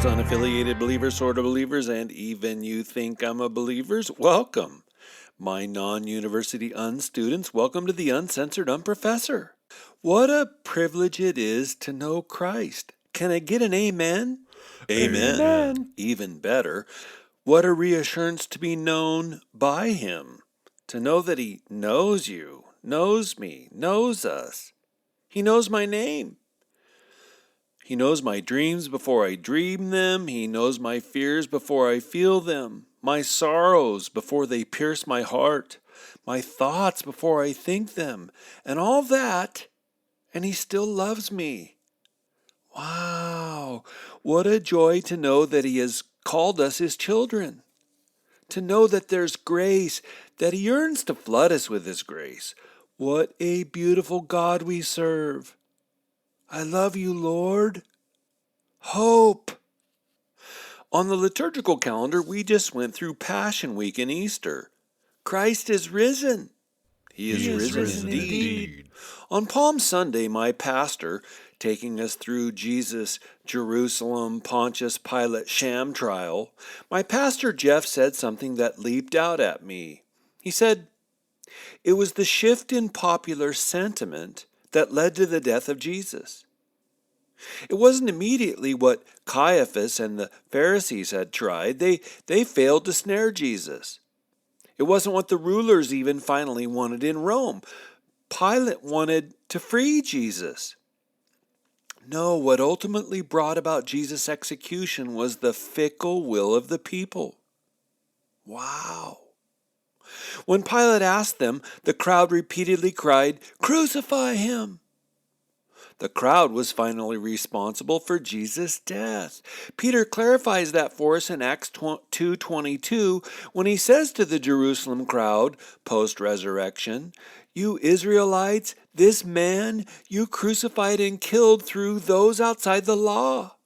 believers, unaffiliated believers, sort of believers, and even you think I'm a believers, welcome. My non-university students, welcome to the Uncensored Unprofessor. What a privilege it is to know Christ. Can I get an amen? Amen. Even better, what a reassurance to be known by Him. To know that He knows you, knows me, knows us. He knows my name. He knows my dreams before I dream them. He knows my fears before I feel them, my sorrows before they pierce my heart, my thoughts before I think them, and all that, and He still loves me. Wow, what a joy to know that He has called us His children, to know that there's grace, that He yearns to flood us with His grace. What a beautiful God we serve. I love you, Lord. Hope. On the liturgical calendar, we just went through Passion Week and Easter. Christ is risen. He is risen indeed. On Palm Sunday, my pastor, taking us through Jesus' Jerusalem Pontius Pilate sham trial, my pastor Jeff said something that leaped out at me. He said, "It was the shift in popular sentiment that led to the death of Jesus. It wasn't immediately what Caiaphas and the Pharisees had tried. They failed to snare Jesus. It wasn't what the rulers even finally wanted in Rome. Pilate wanted to free Jesus. No, what ultimately brought about Jesus' execution was the fickle will of the people." Wow. When Pilate asked them, the crowd repeatedly cried, "Crucify him!" The crowd was finally responsible for Jesus' death. Peter clarifies that for us in Acts 2:22 when he says to the Jerusalem crowd post-resurrection, "You Israelites, this man you crucified and killed through those outside the law."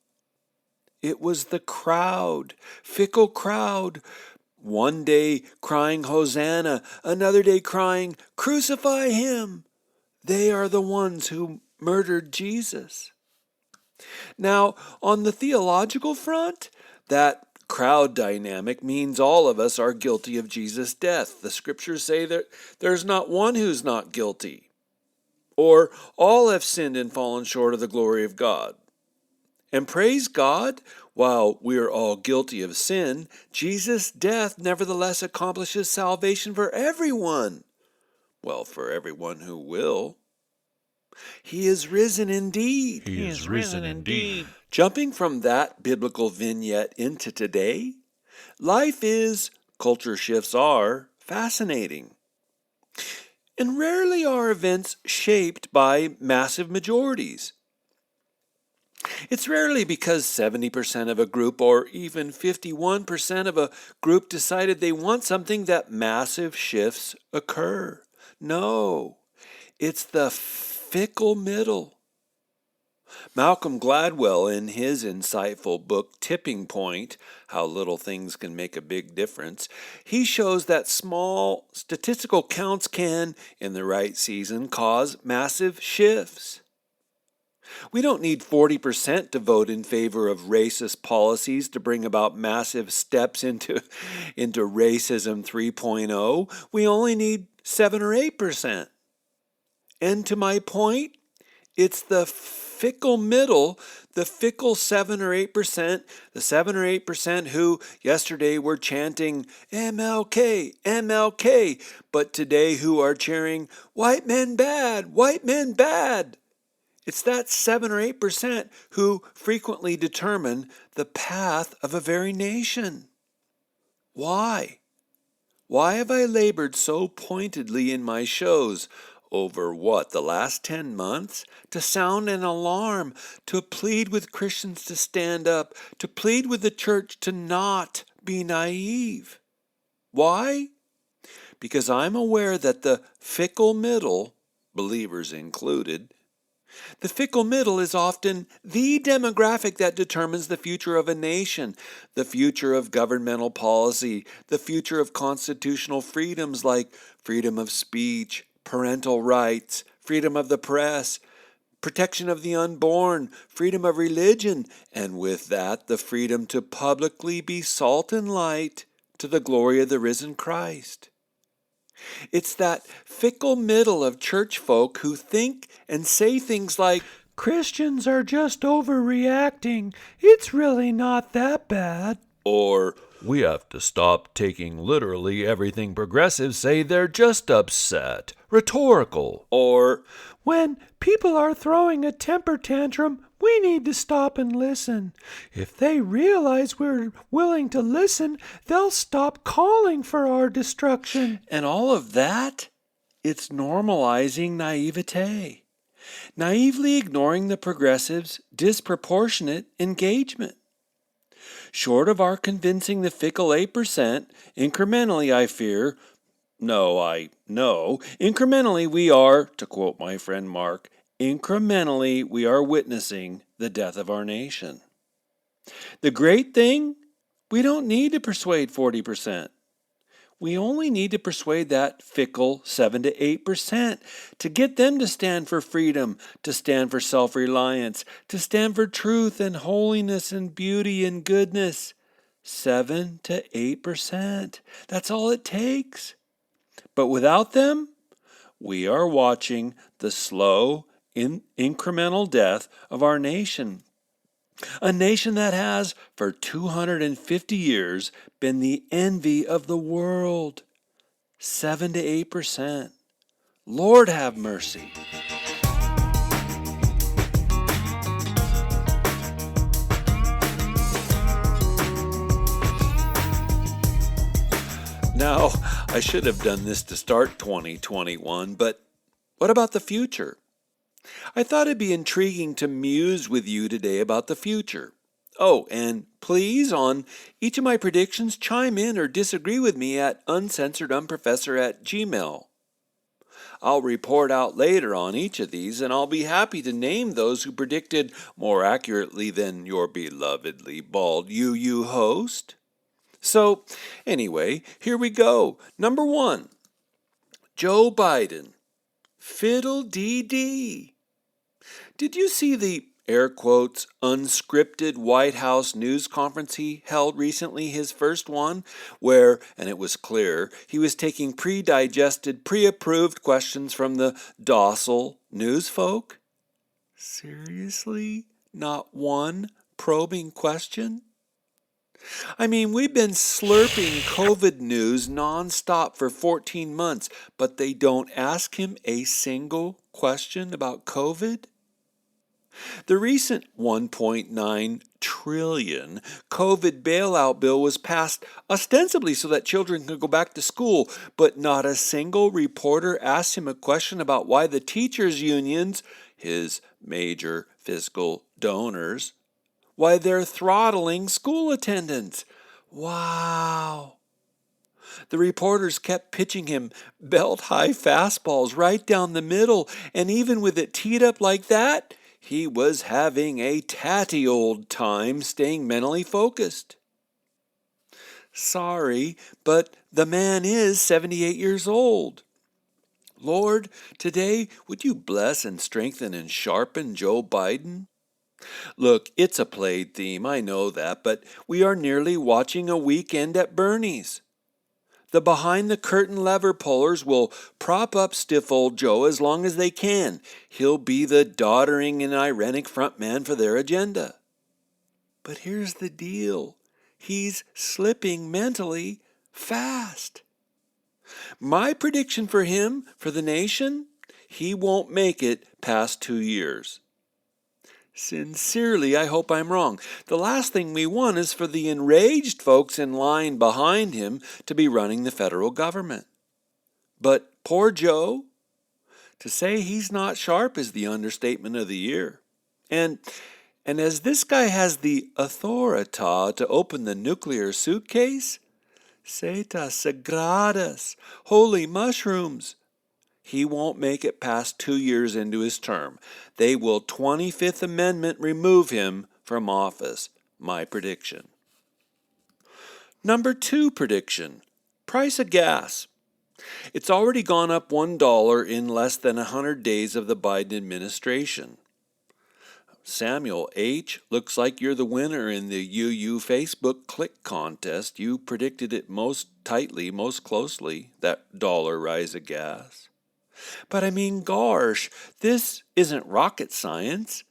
It was the crowd, fickle crowd, one day crying Hosanna, another day crying, "Crucify him." They are the ones who murdered Jesus. Now, on the theological front, that crowd dynamic means all of us are guilty of Jesus' death. The scriptures say that there's not one who's not guilty, or all have sinned and fallen short of the glory of God. And praise God, while we're all guilty of sin, Jesus' death nevertheless accomplishes salvation for everyone. Well, for everyone who will. He is risen indeed. He is risen indeed. Jumping from that biblical vignette into today, life is, culture shifts are, fascinating. And rarely are events shaped by massive majorities. It's rarely because 70% of a group or even 51% of a group decided they want something that massive shifts occur. No, it's the fickle middle. Malcolm Gladwell, in his insightful book Tipping Point, How Little Things Can Make a Big Difference, he shows that small statistical counts can, in the right season, cause massive shifts. We don't need 40% to vote in favor of racist policies to bring about massive steps into racism 3.0. We only need 7 or 8%. And to my point, it's the fickle middle, the fickle 7 or 8%, the 7 or 8% who yesterday were chanting MLK, MLK, but today who are cheering white men bad, white men bad. It's that 7 or 8% who frequently determine the path of a very nation. Why? Why have I labored so pointedly in my shows over the last 10 months? To sound an alarm, to plead with Christians to stand up, to plead with the church to not be naive. Why? Because I'm aware that the fickle middle, believers included, the fickle middle is often the demographic that determines the future of a nation, the future of governmental policy, the future of constitutional freedoms like freedom of speech, parental rights, freedom of the press, protection of the unborn, freedom of religion, and with that the freedom to publicly be salt and light to the glory of the risen Christ. It's that fickle middle of church folk who think and say things like, "Christians are just overreacting. It's really not that bad." Or, "We have to stop taking literally everything progressives say, they're just upset." Rhetorical. Or, "When people are throwing a temper tantrum, we need to stop and listen. If they realize we're willing to listen, they'll stop calling for our destruction." And all of that, it's normalizing naivete. Naively ignoring the progressives' disproportionate engagement. Short of our convincing the fickle 8%, incrementally I fear, incrementally we are, to quote my friend Mark, incrementally we are witnessing the death of our nation. The great thing, we don't need to persuade 40%. We only need to persuade that fickle 7 to 8% to get them to stand for freedom, to stand for self-reliance, to stand for truth and holiness and beauty and goodness. 7 to 8%. That's all it takes. But without them, we are watching the slow, incremental death of our nation. A nation that has, for 250 years, been the envy of the world. 7 to 8%. Lord have mercy. Now, I should have done this to start 2021, but what about the future? I thought it'd be intriguing to muse with you today about the future. Oh, and please, on each of my predictions, chime in or disagree with me at uncensoredunprofessor@gmail. I'll report out later on each of these, and I'll be happy to name those who predicted more accurately than your belovedly bald UU host. So, anyway, here we go. Number 1, Joe Biden. Fiddle-dee-dee. Did you see the, air quotes, unscripted White House news conference he held recently, his first one, where, and it was clear, he was taking pre-digested, pre-approved questions from the docile news folk? Seriously? Not one probing question? I mean, we've been slurping COVID news nonstop for 14 months, but they don't ask him a single question about COVID? The recent $1.9 trillion COVID bailout bill was passed ostensibly so that children could go back to school, but not a single reporter asked him a question about why the teachers' unions, his major fiscal donors, why they're throttling school attendance. Wow. The reporters kept pitching him belt-high fastballs right down the middle, and even with it teed up like that, he was having a tatty old time staying mentally focused. Sorry, but the man is 78 years old. Lord, today would you bless and strengthen and sharpen Joe Biden? Look, it's a played theme, I know that, but we are nearly watching a weekend at Bernie's. The behind-the-curtain lever pullers will prop up stiff old Joe as long as they can. He'll be the doddering and ironic front man for their agenda. But here's the deal. He's slipping mentally fast. My prediction for him, for the nation, he won't make it past 2 years. Sincerely, I hope I'm wrong. The last thing we want is for the enraged folks in line behind him to be running the federal government. But poor Joe, to say he's not sharp is the understatement of the year. And as this guy has the authority to open the nuclear suitcase, Cetas sagradas, holy mushrooms, he won't make it past 2 years into his term. They will 25th Amendment remove him from office. My prediction. Number 2 prediction. Price of gas. It's already gone up $1 in less than 100 days of the Biden administration. Samuel H., looks like you're the winner in the UU Facebook click contest. You predicted it most tightly, most closely, that dollar rise of gas. But I mean, gosh, this isn't rocket science.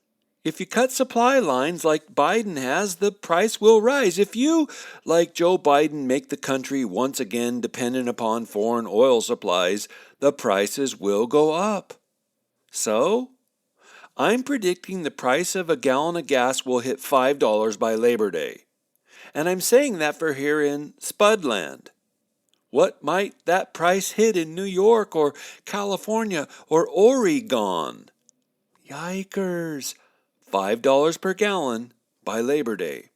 If you cut supply lines like Biden has, the price will rise. If you, like Joe Biden, make the country once again dependent upon foreign oil supplies, the prices will go up. So, I'm predicting the price of a gallon of gas will hit $5 by Labor Day. And I'm saying that for here in Spudland. What might that price hit in New York or California or Oregon? Yikers! $5 per gallon by Labor Day.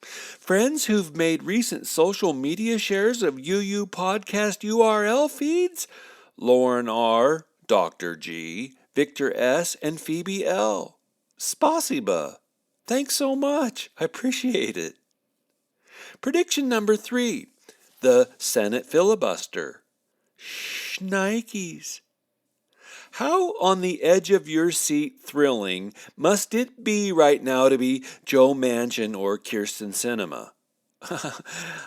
Friends who've made recent social media shares of UU podcast URL feeds? Lauren R., Dr. G., Victor S., and Phoebe L. Spasiba. Thanks so much. I appreciate it. Prediction number 3. The Senate filibuster. Shnikes. How on the edge of your seat thrilling must it be right now to be Joe Manchin or Kyrsten Sinema?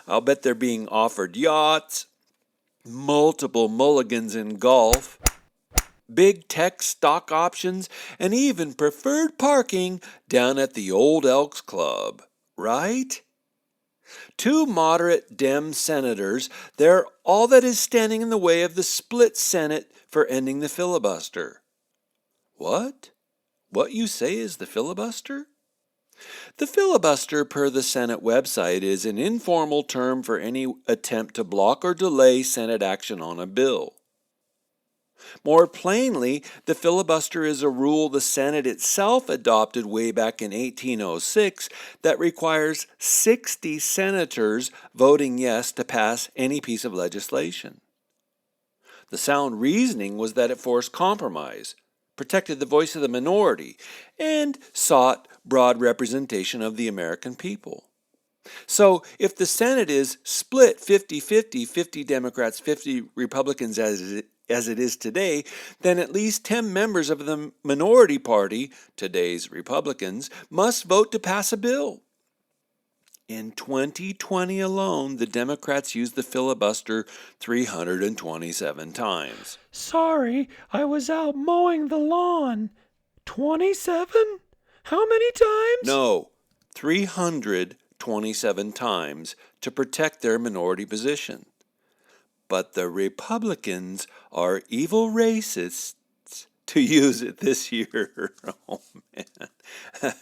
I'll bet they're being offered yachts, multiple mulligans in golf, big tech stock options, and even preferred parking down at the Old Elks Club, right? 2 moderate Dem senators, they're all that is standing in the way of the split Senate for ending the filibuster. What? What you say is the filibuster? The filibuster, per the Senate website, is an informal term for any attempt to block or delay Senate action on a bill. More plainly, the filibuster is a rule the Senate itself adopted way back in 1806 that requires 60 senators voting yes to pass any piece of legislation. The sound reasoning was that it forced compromise, protected the voice of the minority, and sought broad representation of the American people. So if the Senate is split 50-50, 50 Democrats, 50 Republicans as it is today, then at least 10 members of the minority party, today's Republicans, must vote to pass a bill. In 2020 alone, the Democrats used the filibuster 327 times. Sorry, I was out mowing the lawn. 27? How many times? No, 327 times to protect their minority position. But the Republicans are evil racists to use it this year. Oh, man.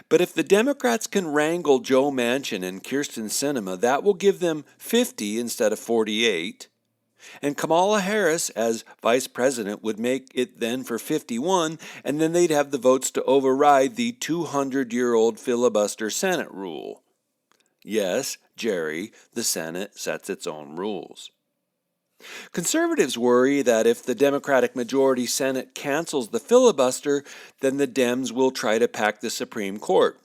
But if the Democrats can wrangle Joe Manchin and Kyrsten Sinema, that will give them 50 instead of 48. And Kamala Harris, as vice president, would make it then for 51, and then they'd have the votes to override the 200-year-old filibuster Senate rule. Yes, Jerry, the Senate sets its own rules. Conservatives worry that if the Democratic majority Senate cancels the filibuster, then the Dems will try to pack the Supreme Court.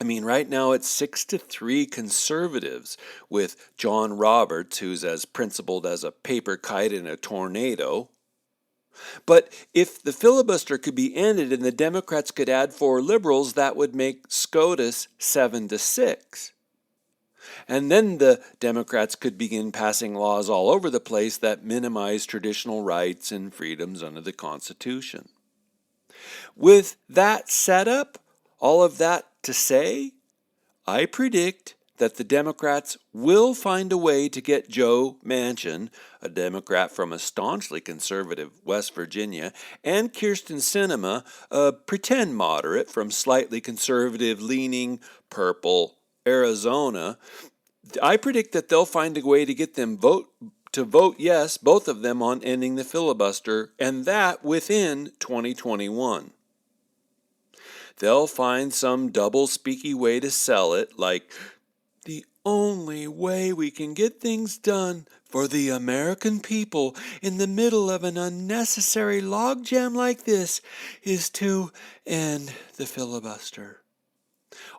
I mean, right now it's 6-3 conservatives, with John Roberts, who's as principled as a paper kite in a tornado. But if the filibuster could be ended and the Democrats could add 4 liberals, that would make SCOTUS 7-6. And then the Democrats could begin passing laws all over the place that minimize traditional rights and freedoms under the Constitution. With that setup, all of that to say, I predict that the Democrats will find a way to get Joe Manchin, a Democrat from a staunchly conservative West Virginia, and Kyrsten Sinema, a pretend moderate from slightly conservative-leaning purple Arizona. I predict that they'll find a way to get them to vote yes, both of them, on ending the filibuster, and that within 2021. They'll find some double-speaky way to sell it, like, the only way we can get things done for the American people in the middle of an unnecessary logjam like this is to end the filibuster.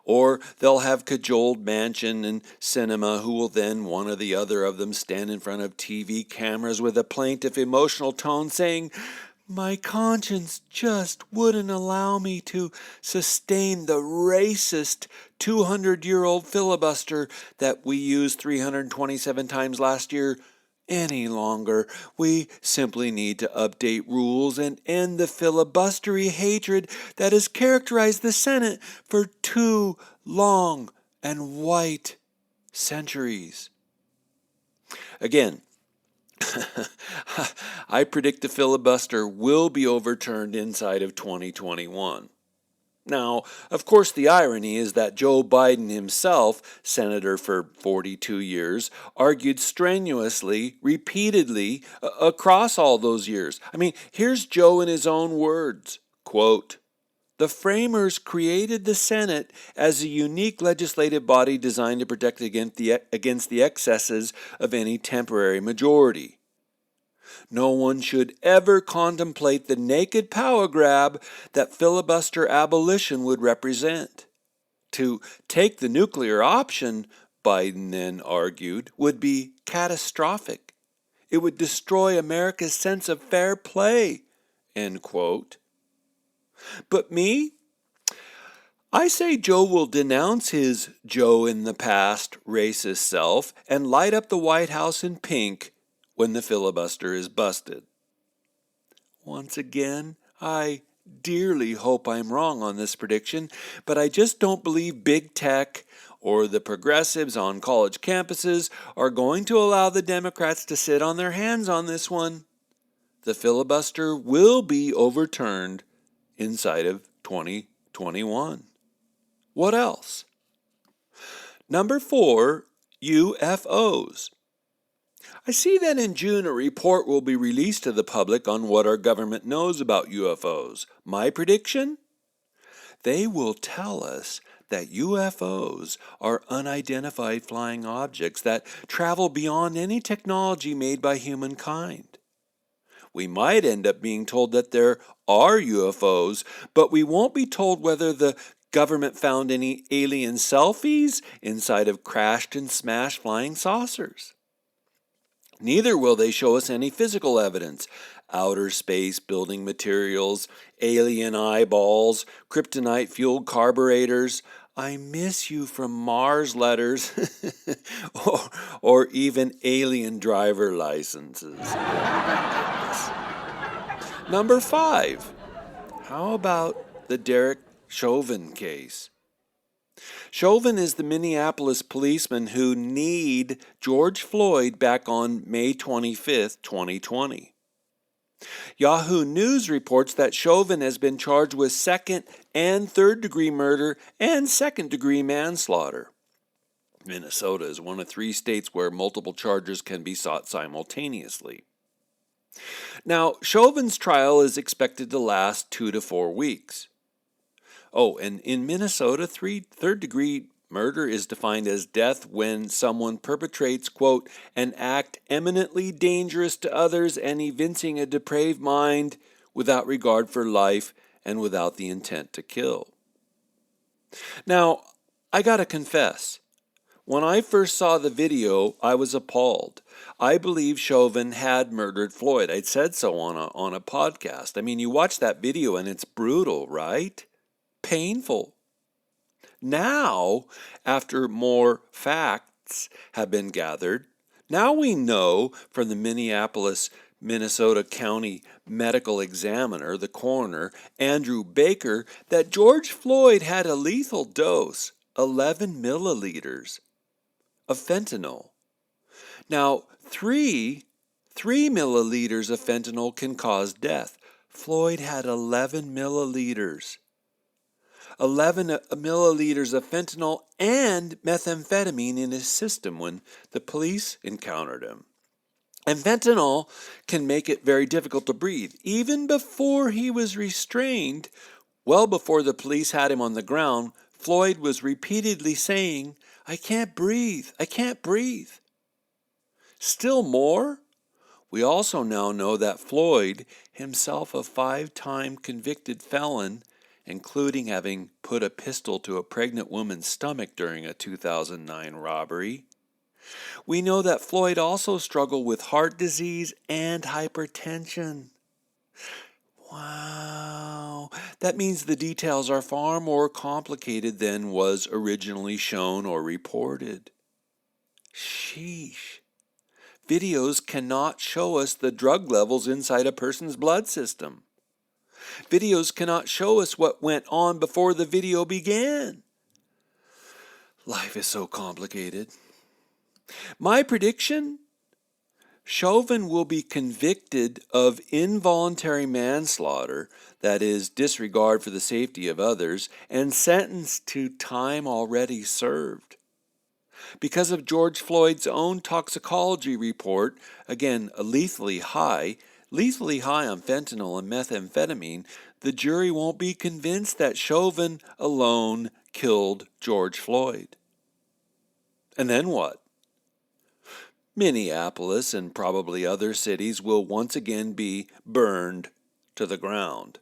Or they'll have cajoled Manchin and Sinema, who will then, one or the other of them, stand in front of TV cameras with a plaintive, emotional tone saying, My conscience just wouldn't allow me to sustain the racist 200-year-old filibuster that we used 327 times last year any longer. We simply need to update rules and end the filibustery hatred that has characterized the Senate for 2 long and white centuries. Again, I predict the filibuster will be overturned inside of 2021. Now, of course, the irony is that Joe Biden himself, senator for 42 years, argued strenuously, repeatedly, across all those years. I mean, here's Joe in his own words, quote, "The framers created the Senate as a unique legislative body designed to protect against the excesses of any temporary majority. No one should ever contemplate the naked power grab that filibuster abolition would represent. To take the nuclear option," Biden then argued, "would be catastrophic. It would destroy America's sense of fair play." End quote. But me? I say Joe will denounce his Joe in the past racist self and light up the White House in pink when the filibuster is busted. Once again, I dearly hope I'm wrong on this prediction, but I just don't believe big tech or the progressives on college campuses are going to allow the Democrats to sit on their hands on this one. The filibuster will be overturned inside of 2021. What else? Number 4, UFOs. I see that in June a report will be released to the public on what our government knows about UFOs. My prediction? They will tell us that UFOs are unidentified flying objects that travel beyond any technology made by humankind. We might end up being told that there are UFOs, but we won't be told whether the government found any alien selfies inside of crashed and smashed flying saucers. Neither will they show us any physical evidence: outer space building materials, alien eyeballs, kryptonite-fueled carburetors, "I miss you from Mars" letters, or even alien driver licenses. Number 5. How about the Derek Chauvin case? Chauvin is the Minneapolis policeman who kneed George Floyd back on May 25, 2020. Yahoo News reports that Chauvin has been charged with second and third-degree murder and second-degree manslaughter. Minnesota is one of 3 states where multiple charges can be sought simultaneously. Now, Chauvin's trial is expected to last 2 to 4 weeks. Oh, and in Minnesota, third-degree murder is defined as death when someone perpetrates, quote, "an act eminently dangerous to others and evincing a depraved mind without regard for life and without the intent to kill." Now, I gotta confess, when I first saw the video, I was appalled. I believe Chauvin had murdered Floyd. I'd said so on a podcast. I mean, you watch that video and it's brutal, right? Painful. Now, after more facts have been gathered, now we know from the Minneapolis, Minnesota County Medical Examiner, the coroner, Andrew Baker, that George Floyd had a lethal dose, 11 milliliters, of fentanyl. Now, 3 milliliters of fentanyl can cause death. Floyd had 11 milliliters. 11 milliliters of fentanyl and methamphetamine in his system when the police encountered him. And fentanyl can make it very difficult to breathe. Even before he was restrained, well before the police had him on the ground, Floyd was repeatedly saying, "I can't breathe, I can't breathe." Still more, we also now know that Floyd, himself a 5-time convicted felon, including having put a pistol to a pregnant woman's stomach during a 2009 robbery. We know that Floyd also struggled with heart disease and hypertension. That means the details are far more complicated than was originally shown or reported. Sheesh. Videos cannot show us the drug levels inside a person's blood system. Videos cannot show us what went on before the video began. Life is so complicated. My prediction? Chauvin will be convicted of involuntary manslaughter, that is, disregard for the safety of others, and sentenced to time already served. Because of George Floyd's own toxicology report, again, lethally high on fentanyl and methamphetamine, the jury won't be convinced that Chauvin alone killed George Floyd. And then what? Minneapolis and probably other cities will once again be burned to the ground.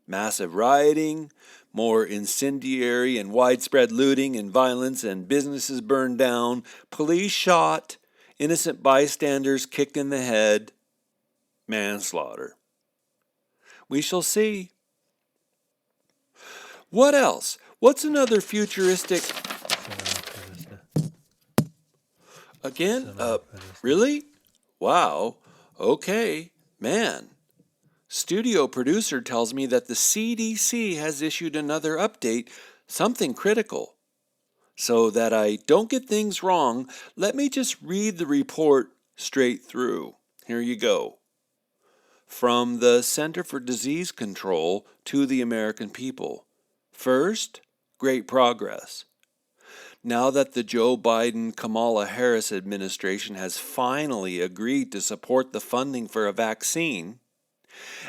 Massive rioting, more incendiary and widespread looting and violence, and businesses burned down, police shot, innocent bystanders kicked in the head, manslaughter. We shall see. What else? What's another futuristic... Again? Really? Wow. Okay. Man. Studio producer tells me that the CDC has issued another update, something critical. So that I don't get things wrong, let me just read the report straight through. Here you go. From the Center for Disease Control to the American people. First, great progress. Now that the Joe Biden-Kamala Harris administration has finally agreed to support the funding for a vaccine,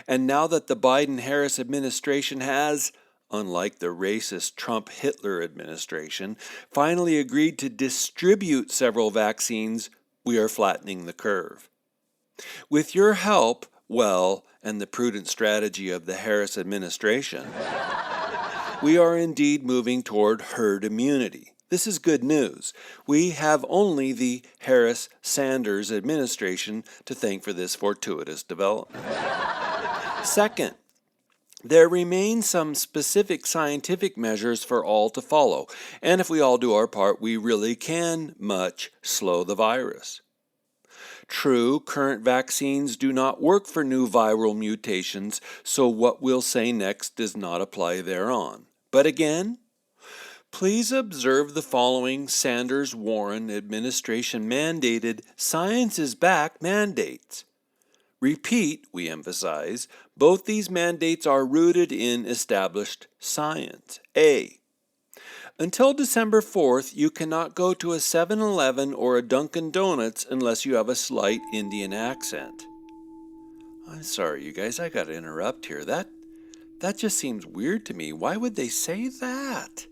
and now that the Biden-Harris administration has, unlike the racist Trump-Hitler administration, finally agreed to distribute several vaccines, we are flattening the curve. With your help, and the prudent strategy of the Harris administration, we are indeed moving toward herd immunity. This is good news. We have only the Harris-Sanders administration to thank for this fortuitous development. Second, there remain some specific scientific measures for all to follow, and if we all do our part, we really can much slow the virus. True, current vaccines do not work for new viral mutations, so what we'll say next does not apply thereon. But again, please observe the following Sanders-Warren administration mandated science is back mandates. Repeat, we emphasize, both these mandates are rooted in established science. A. Until December 4th, you cannot go to a 7-Eleven or a Dunkin' Donuts unless you have a slight Indian accent. I'm sorry, you guys, I gotta interrupt here. That just seems weird to me. Why would they say that?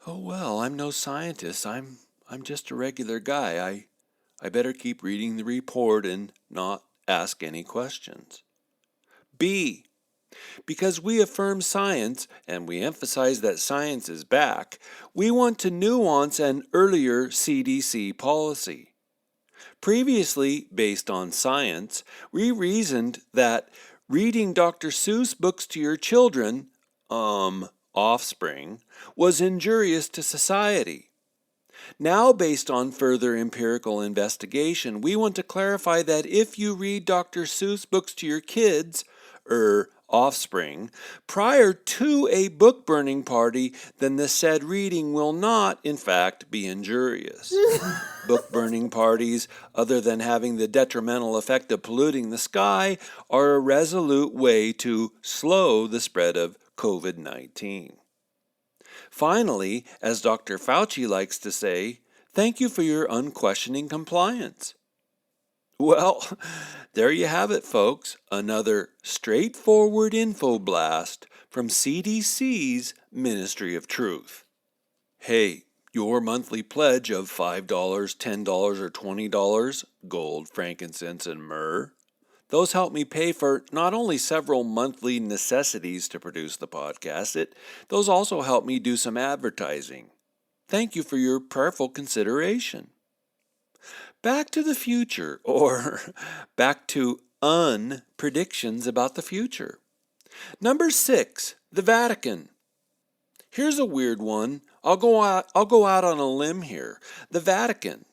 Oh well, I'm no scientist. I'm just a regular guy. I better keep reading the report and not ask any questions. B. Because we affirm science, and we emphasize that science is back, we want to nuance an earlier CDC policy. Previously, based on science, we reasoned that reading Dr. Seuss books to your children, offspring, was injurious to society. Now, based on further empirical investigation, we want to clarify that if you read Dr. Seuss books to your kids, offspring, prior to a book burning party, then the said reading will not, in fact, be injurious. Book burning parties, other than having the detrimental effect of polluting the sky, are a resolute way to slow the spread of COVID-19. Finally, as Dr. Fauci likes to say, thank you for your unquestioning compliance. Well, there you have it, folks. Another straightforward info blast from CDC's Ministry of Truth. Hey, your monthly pledge of $5, $10, or $20, gold, frankincense, and myrrh, those help me pay for not only several monthly necessities to produce the podcast, those also help me do some advertising. Thank you for your prayerful consideration. Back to the future, or back to predictions about the future. Number 6, the Vatican. Here's a weird one. I'll go out on a limb here. The Vatican.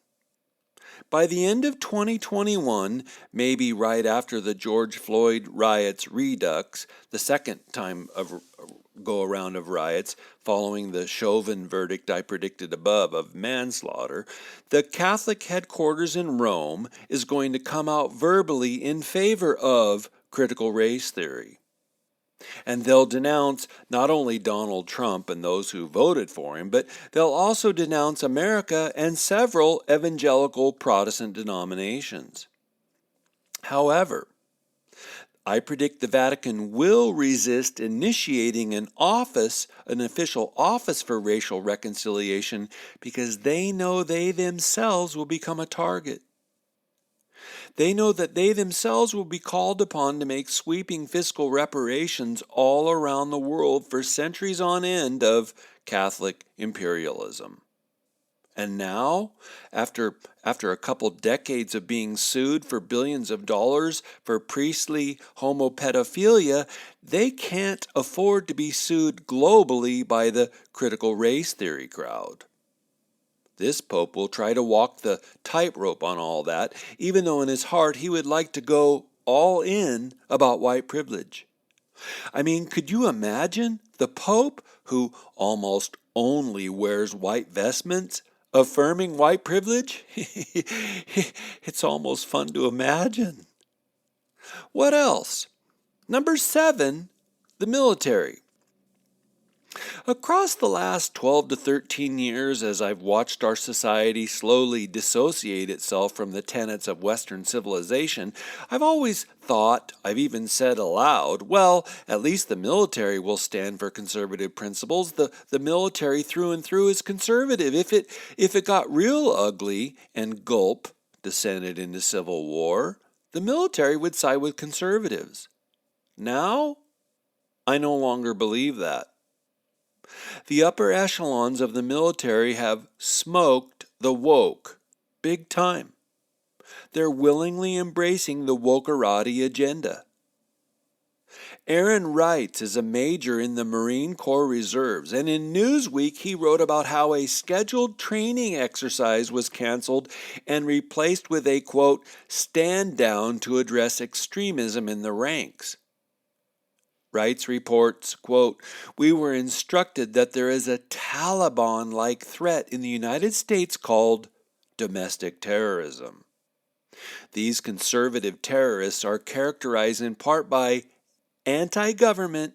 By the end of 2021, maybe right after the George Floyd riots redux, the second time of go around of riots following the Chauvin verdict I predicted above of manslaughter, the Catholic headquarters in Rome is going to come out verbally in favor of critical race theory. And they'll denounce not only Donald Trump and those who voted for him, but they'll also denounce America and several evangelical Protestant denominations. However, I predict the Vatican will resist initiating an official office for racial reconciliation, because they know they themselves will become a target. They know that they themselves will be called upon to make sweeping fiscal reparations all around the world for centuries on end of Catholic imperialism. And now, after a couple decades of being sued for billions of dollars for priestly homopedophilia, they can't afford to be sued globally by the critical race theory crowd. This pope will try to walk the tightrope on all that, even though in his heart he would like to go all in about white privilege. I mean, could you imagine the pope, who almost only wears white vestments, affirming white privilege? It's almost fun to imagine. What else? Number 7, the military. Across the last 12 to 13 years, as I've watched our society slowly dissociate itself from the tenets of Western civilization, I've always thought, I've even said aloud, well, at least the military will stand for conservative principles. The military through and through is conservative. If it got real ugly and gulp descended into civil war, the military would side with conservatives. Now, I no longer believe that. The upper echelons of the military have smoked the woke, big time. They're willingly embracing the wokerati agenda. Aaron Wrights is a major in the Marine Corps Reserves, and in Newsweek he wrote about how a scheduled training exercise was canceled and replaced with a, quote, stand down to address extremism in the ranks. Wrights reports, quote, we were instructed that there is a Taliban-like threat in the United States called domestic terrorism. These conservative terrorists are characterized in part by anti-government,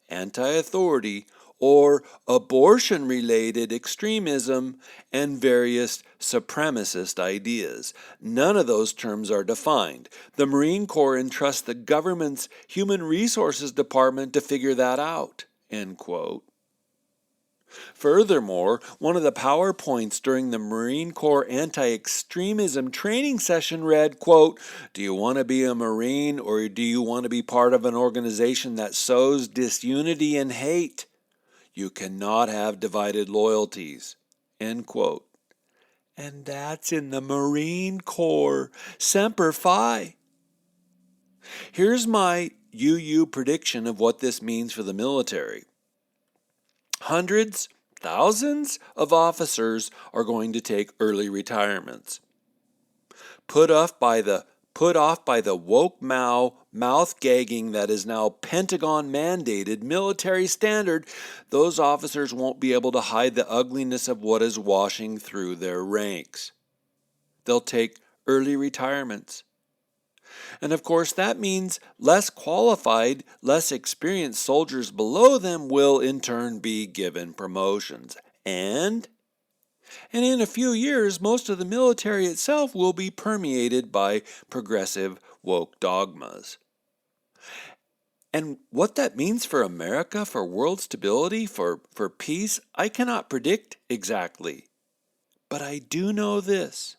anti-authority, or abortion-related extremism and various supremacist ideas. None of those terms are defined. The Marine Corps entrusts the government's Human Resources Department to figure that out, end quote. Furthermore, one of the PowerPoints during the Marine Corps anti-extremism training session read, quote, do you want to be a Marine, or do you want to be part of an organization that sows disunity and hate? You cannot have divided loyalties, end quote. And that's in the Marine Corps. Semper Fi. Here's my UU prediction of what this means for the military. Hundreds, thousands of officers are going to take early retirements. Put off by the woke mouth gagging that is now Pentagon mandated military standard, those officers won't be able to hide the ugliness of what is washing through their ranks. They'll take early retirements. And of course, that means less qualified, less experienced soldiers below them will in turn be given promotions. And in a few years, most of the military itself will be permeated by progressive woke dogmas. And what that means for America, for world stability, for peace, I cannot predict exactly. But I do know this.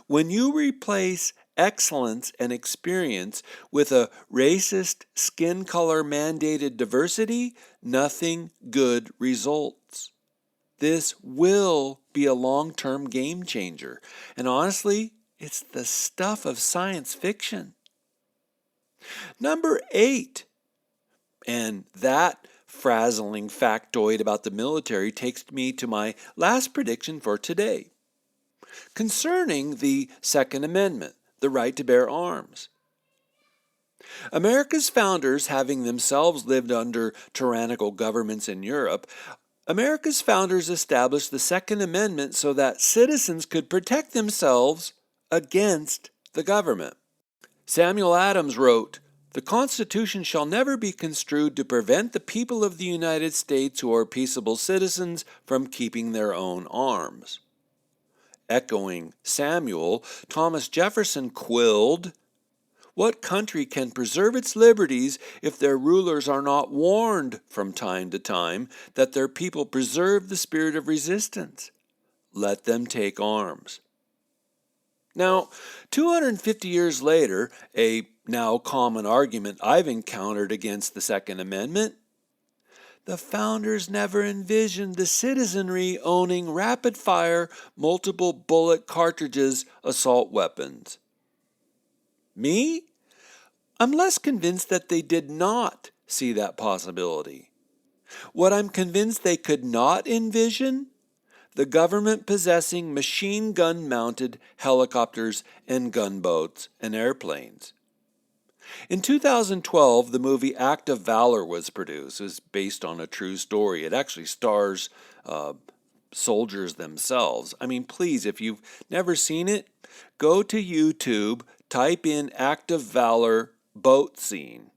When you replace excellence and experience with a racist skin color mandated diversity, nothing good results. This will be a long-term game changer. And honestly, it's the stuff of science fiction. Number 8, And that frazzling factoid about the military takes me to my last prediction for today. Concerning the Second Amendment, the right to bear arms. America's founders, having themselves lived under tyrannical governments in Europe, America's founders established the Second Amendment so that citizens could protect themselves against the government. Samuel Adams wrote, "The Constitution shall never be construed to prevent the people of the United States who are peaceable citizens from keeping their own arms." Echoing Samuel, Thomas Jefferson quilled, "What country can preserve its liberties if their rulers are not warned from time to time that their people preserve the spirit of resistance? Let them take arms." Now, 250 years later, a now common argument I've encountered against the Second Amendment: the founders never envisioned the citizenry owning rapid-fire, multiple-bullet cartridges assault weapons. Me? I'm less convinced that they did not see that possibility. What I'm convinced they could not envision? The government possessing machine gun-mounted helicopters and gunboats and airplanes. In 2012, the movie Act of Valor was produced. It was based on a true story. It actually stars soldiers themselves. I mean, please, if you've never seen it, go to YouTube, type in Act of Valor boat scene.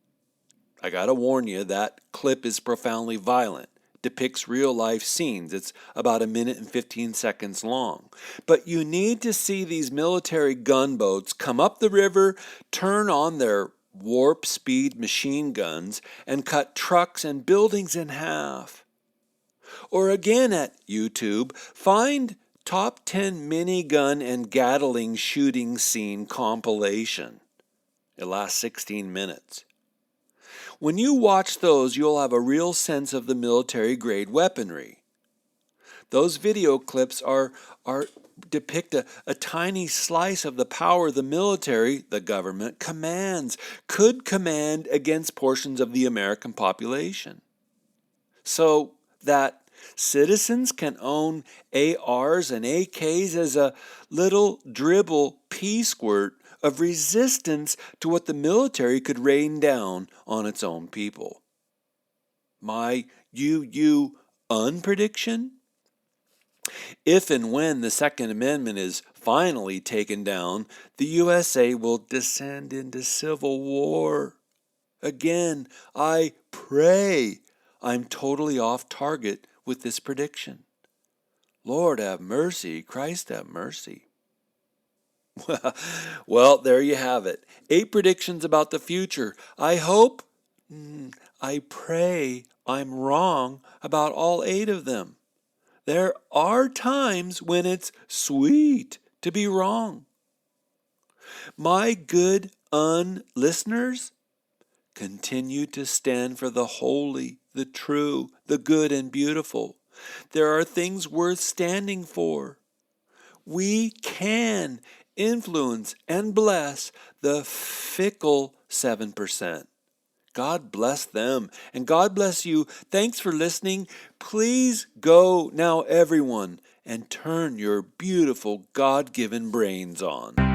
I gotta warn you, that clip is profoundly violent. Depicts real-life scenes. It's about 1 minute and 15 seconds long. But you need to see these military gunboats come up the river, turn on their warp-speed machine guns, and cut trucks and buildings in half. Or again at YouTube, find Top 10 Minigun and Gatling Shooting Scene compilation. It lasts 16 minutes. When you watch those, you'll have a real sense of the military-grade weaponry. Those video clips depict a tiny slice of the power the military, the government, could command against portions of the American population. So that citizens can own ARs and AKs as a little dribble pea squirt of resistance to what the military could rain down on its own people. My unprediction? If and when the Second Amendment is finally taken down, the USA will descend into civil war. Again, I pray I'm totally off target with this prediction. Lord have mercy, Christ have mercy. Well, there you have it. 8 predictions about the future. I pray I'm wrong about all 8 of them. There are times when it's sweet to be wrong. My good listeners, continue to stand for the holy, the true, the good and beautiful. There are things worth standing for. We can influence and bless the fickle 7%. God bless them, and God bless you. Thanks for listening. Please go now, everyone, and turn your beautiful God-given brains on.